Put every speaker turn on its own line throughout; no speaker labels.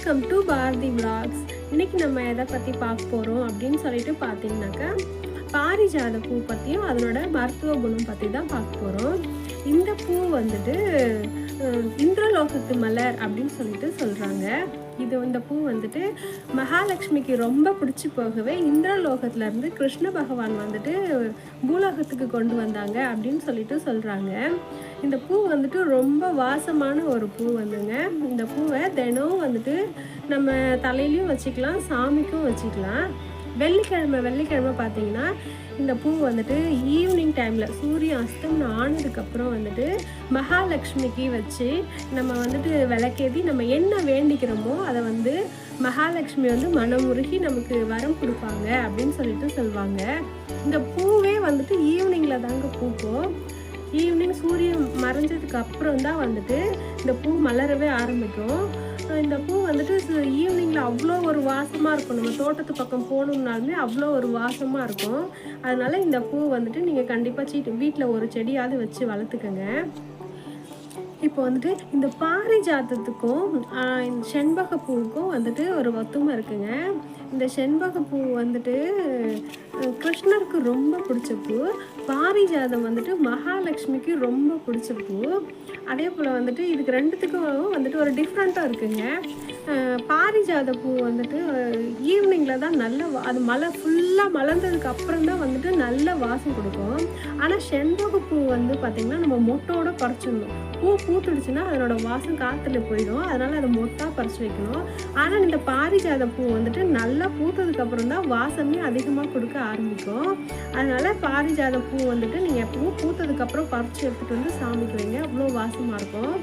Welcome to Bharathi vlogs. இன்னைக்கு நம்ம எதை பற்றி பார்க்க போகிறோம் அப்படின்னு சொல்லிட்டு பார்த்தீங்கன்னாக்கா, பாரிஜாத பூ பற்றியும் அதனோட மருத்துவ குணம் பற்றி தான் பார்க்க போகிறோம். இந்த பூ வந்துட்டு இந்திரலோகத்து மலர் அப்படின்னு சொல்லிட்டு சொல்கிறாங்க. இந்த பூ வந்துட்டு மகாலட்சுமிக்கு ரொம்ப பிடிச்சி போகவே இந்திரலோகத்துலேருந்து கிருஷ்ண பகவான் வந்துட்டு பூலோகத்துக்கு கொண்டு வந்தாங்க அப்படின்னு சொல்லிட்டு சொல்கிறாங்க. இந்த பூ வந்துட்டு ரொம்ப வாசமான ஒரு பூ வந்துங்க. இந்த பூவை தினம் வந்துட்டு நம்ம தலையிலையும் வச்சுக்கலாம், சாமிக்கும் வச்சுக்கலாம். வெள்ளிக்கிழமை பார்த்தீங்கன்னா இந்த பூ வந்துட்டு ஈவினிங் டைமில் சூரியன் அஸ்தமனம் ஆனதுக்கப்புறம் வந்துட்டு மகாலட்சுமிக்கு வச்சு நம்ம வந்துட்டு விளக்கேற்றி நம்ம என்ன வேண்டிக்கிறோமோ அதை வந்து மகாலட்சுமி வந்து மனமுருகி நமக்கு வரம் கொடுப்பாங்க அப்படின்னு சொல்லிட்டு சொல்லுவாங்க. இந்த பூவே வந்துட்டு ஈவினிங்கில் தாங்க பூக்கும். ஈவினிங் சூரியன் மறைஞ்சதுக்கு அப்புறம் தான் வந்துட்டு இந்த பூ மலரவே ஆரம்பிக்கும். இந்த பூ வந்துட்டு ஈவினிங்கில் அவ்வளோ ஒரு வாசமாக இருக்கும். நம்ம தோட்டத்து பக்கம் போகணுன்னாலுமே அவ்வளோ ஒரு வாசமாக இருக்கும். அதனால் இந்த பூ வந்துட்டு நீங்கள் கண்டிப்பாக வீட்டில் ஒரு செடியாவது வச்சு வளர்த்துக்கங்க. இப்போ வந்துட்டு இந்த பாரிஜாதத்துக்கும் இந்த செண்பக பூவுக்கும் வந்துட்டு ஒரு ஒத்துமை இருக்குங்க. இந்த செண்பக பூ வந்துட்டு கிருஷ்ணருக்கு ரொம்ப பிடிச்ச பூ, பாரிஜாதம் வந்துட்டு மகாலட்சுமிக்கு ரொம்ப பிடிச்ச பூ. அதே போல் வந்துட்டு இதுக்கு ரெண்டுத்துக்கும் வந்துட்டு ஒரு டிஃப்ரெண்ட்டாக இருக்குங்க. பாரிஜாத பூ வந்துட்டு ஈவினிங்கில் தான் அது ஃபுல்லாக மலர்ந்ததுக்கு அப்புறம் தான் வந்துட்டு நல்ல வாசம் கொடுக்கும். ஆனால் செண்பக பூ வந்து பார்த்திங்கன்னா நம்ம மொட்டோட பறிச்சிடணும். பூ பூத்துடுச்சுன்னா அதனோட வாசம் காற்றுல போயிடும். அதனால் அதை மொட்டாக பறிச்சு வைக்கணும். ஆனால் இந்த பாரிஜாத பூ வந்துட்டு நல்லா பூத்ததுக்கு அப்புறம் தான் வாசமே அதிகமாக கொடுக்க ஆரம்பிக்கும். அதனால் பாரிஜாத பூ வந்துட்டு நீங்கள் எப்பவும் பூத்ததுக்கப்புறம் பறிச்சு எடுத்துகிட்டு வந்து சாமிக்கு வைங்க, அவ்வளோ வாசமாக இருக்கும்.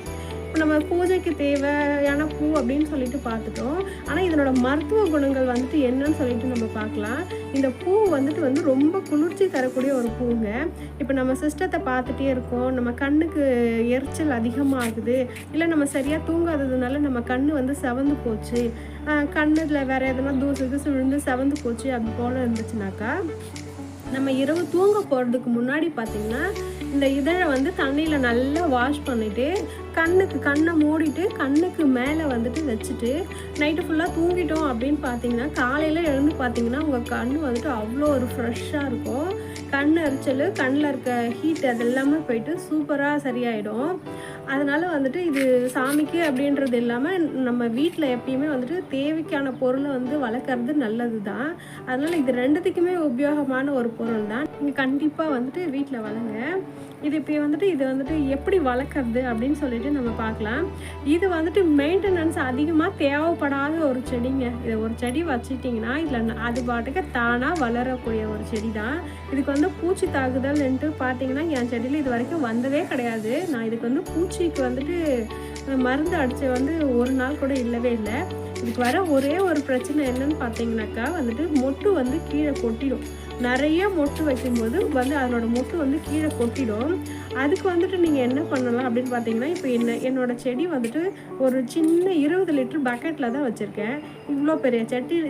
இப்போ நம்ம பூஜைக்கு தேவையான பூ அப்படின்னு சொல்லிட்டு பார்த்துட்டோம். ஆனால் இதனோட மருத்துவ குணங்கள் வந்துட்டு என்னன்னு சொல்லிட்டு நம்ம பார்க்கலாம். இந்த பூ வந்துட்டு ரொம்ப குளிர்ச்சி தரக்கூடிய ஒரு பூங்க. இப்போ நம்ம சிஸ்டத்தை பார்த்துட்டே இருக்கோம், நம்ம கண்ணுக்கு எரிச்சல் அதிகமாகுது, இல்லை நம்ம சரியாக தூங்காததுனால நம்ம கண் செவந்து போச்சு, கண்ணில் வேறு எதனா தூசு விழுந்து செவந்து போச்சு அப்படி போல் இருந்துச்சுனாக்கா, நம்ம இரவு தூங்க போகிறதுக்கு முன்னாடி பார்த்திங்கன்னா இந்த இதழை தண்ணியில் நல்லா வாஷ் பண்ணிவிட்டு கண்ணை மூடிட்டு கண்ணுக்கு மேலே வந்துட்டு வச்சுட்டு நைட்டு ஃபுல்லாக தூங்கிட்டோம் அப்படின்னு பார்த்தீங்கன்னா காலையில் எழுந்து பார்த்தீங்கன்னா உங்கள் கண் வந்துட்டு அவ்வளோ ஒரு ஃப்ரெஷ்ஷாக இருக்கும். கண் எரிச்சல், கண்ணில் இருக்க ஹீட் அதெல்லாமே போயிட்டு சூப்பராக சரியாயிடும். அதனால் வந்துட்டு இது சாமிக்கு அப்படின்றது இல்லாமல் நம்ம வீட்டில் எப்பயுமே வந்துட்டு தேவைக்கான பொருளை வளர்க்குறது நல்லது தான். அதனால் இது ரெண்டுத்துக்குமே உபயோகமான ஒரு பொருள் தான். நீங்கள் கண்டிப்பாக வந்துட்டு வீட்டில் வளங்க. இது எப்படி வளர்க்குறது அப்படின்னு சொல்லிட்டு நம்ம பார்க்கலாம். இது மெயின்டெனன்ஸ் அதிகமாக தேவைப்படாத ஒரு செடிங்க. இதை ஒரு செடி வச்சுட்டிங்கன்னா இதில் அது பாட்டுக்கு தானாக வளரக்கூடிய ஒரு செடி தான். இதுக்கு பூச்சி தாக்குதல்ன்ட்டு பார்த்தீங்கன்னா என் செடியில் இது வரைக்கும் வந்ததே கிடையாது. நான் இதுக்கு பூச்சிக்கு மருந்து அடித்த ஒரு நாள் கூட இல்லவே இல்லை. இதுக்கு வர ஒரே ஒரு பிரச்சனை என்னன்னு பார்த்தீங்கன்னாக்கா மொட்டு கீழே கொட்டிடும். நிறைய மொட்டு வைக்கும்போது அதனோட மொட்டு கீழே கொட்டிடும். அதுக்கு நீங்கள் என்ன பண்ணலாம் அப்படின்னு பார்த்தீங்கன்னா, இப்போ என்னோடய செடி ஒரு சின்ன 20 லிட்டர் பக்கெட்டில் தான் வச்சுருக்கேன். இவ்வளோ பெரிய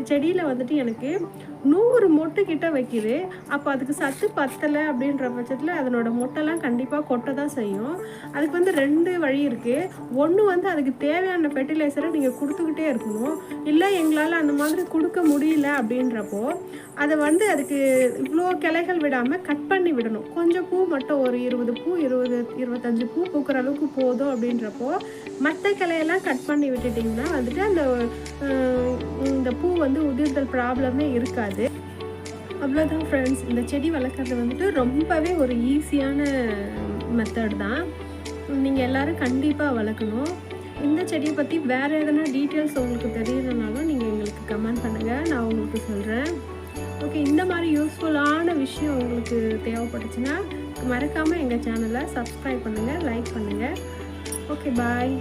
செடியில் எனக்கு 100 மொட்டு கிட்ட வைக்கிது. அப்போ அதுக்கு சத்து பத்தலை அப்படின்ற பட்சத்தில் அதனோட மொட்டெல்லாம் கண்டிப்பாக கொட்ட தான் செய்யும். அதுக்கு 2 வழி இருக்குது. ஒன்று அதுக்கு தேவையான ஃபெர்டிலைசரை நீங்கள் கொடுத்துக்கிட்டே இருக்கணும். இல்லை எங்களால் அந்த மாதிரி கொடுக்க முடியல அப்படின்றப்போ அதை அதுக்கு இவ்வளோ கிளைகள் விடாமல் கட் பண்ணி விடணும். கொஞ்சம் பூ மட்டும் ஒரு 20 பூ 25 பூ பூக்கிற அளவுக்கு போதும். அப்படின்றப்போ மற்ற கிளையெல்லாம் கட் பண்ணி விட்டுட்டிங்கன்னா இந்த பூ உதிர்தல் ப்ராப்ளமே இருக்காது. அவ்வளோதான் ஃப்ரெண்ட்ஸ். இந்த செடி வளர்க்குறது ரொம்பவே ஒரு ஈஸியான மெத்தட் தான். நீங்கள் எல்லோரும் கண்டிப்பாக வளர்க்கணும். இந்த செடியை பற்றி வேறு எதனா டீட்டெயில்ஸ் உங்களுக்கு தெரியலனாலும் நீங்கள் எங்களுக்கு கமெண்ட் பண்ணுங்கள், நான் உங்களுக்கு சொல்கிறேன். ஓகே, இந்த மாதிரி யூஸ்ஃபுல்லான விஷயம் உங்களுக்கு தேவைப்பட்டுச்சுன்னா மறக்காமல் எங்கள் சேனலை சப்ஸ்கிரைப் பண்ணுங்கள், லைக் பண்ணுங்கள். ஓகே, பாய்.